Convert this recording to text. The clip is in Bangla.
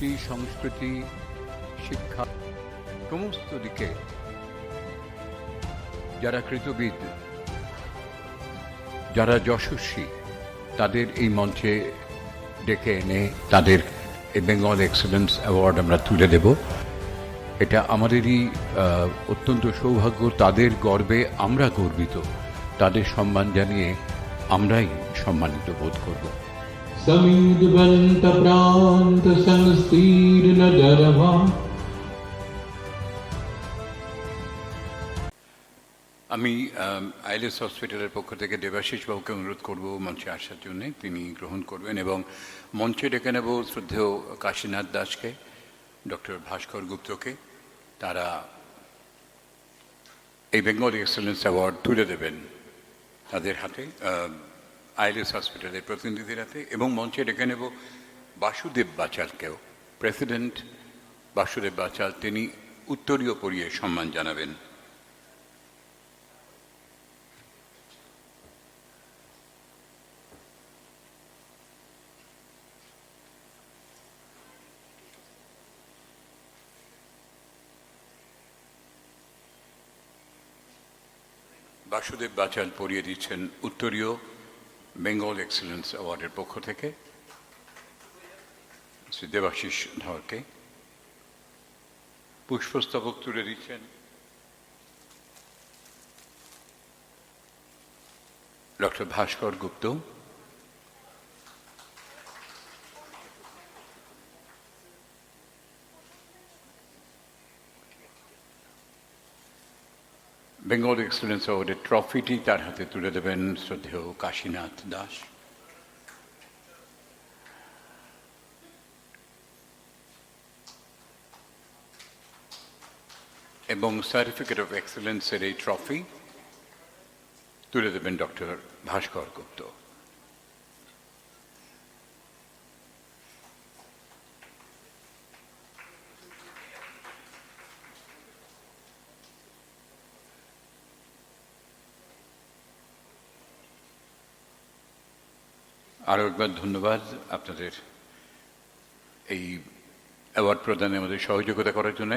রীতি সংস্কৃতি শিক্ষা সমস্ত দিকে যারা কৃতবিদ, যারা যশস্বী, তাদের এই মঞ্চে ডেকে এনে তাদের এই বেঙ্গল এক্সেলেন্স অ্যাওয়ার্ড আমরা তুলে দেব। এটা আমাদেরই অত্যন্ত সৌভাগ্য, তাদের গর্বে আমরা গর্বিত, তাদের সম্মান জানিয়ে আমরাই সম্মানিত বোধ করব। আমি আইএলএস হসপিটালের পক্ষ থেকে দেবাশিস বাবুকে অনুরোধ করব মঞ্চে আসার জন্য। তিনি গ্রহণ করবেন এবং মঞ্চে ডেকে নেব শ্রদ্ধেয় কাশীনাথ দাসকে, ডক্টর ভাস্কর গুপ্তকে। তারা এই বেঙ্গল এক্সেলেন্স অ্যাওয়ার্ড তুলে দেবেন তাদের হাতে, আইএলএস হসপিটালের প্রতিনিধির হাতে। এবং মঞ্চে ডেকে নেব বাসুদেব বাচালকেও, প্রেসিডেন্ট বাসুদেব বাচাল, তিনি উত্তরীয় পরিয়ে সম্মান জানাবেন। বাসুদেব বাচাল পরিয়ে দিচ্ছেন উত্তরীয় বেঙ্গল এক্সেলেন্স অ্যাওয়ার্ডের পক্ষ থেকে শ্রী দেবাশিস ধরকে। পুষ্পস্তবক তুলে দিচ্ছেন ডক্টর ভাস্কর গুপ্ত। বেঙ্গল এক্সেলেন্স অ্যাওয়ার্ডের ট্রফিটি তার হাতে তুলে দেবেন শ্রদ্ধেয় কাশীনাথ দাস। এবং সার্টিফিকেট অফ এক্সেলেন্সের এই ট্রফি তুলে দেবেন ডক্টর ভাস্কর গুপ্ত। আরও একবার ধন্যবাদ আপনাদের এই অ্যাওয়ার্ড প্রদানে আমাদের সহযোগিতা করার জন্য।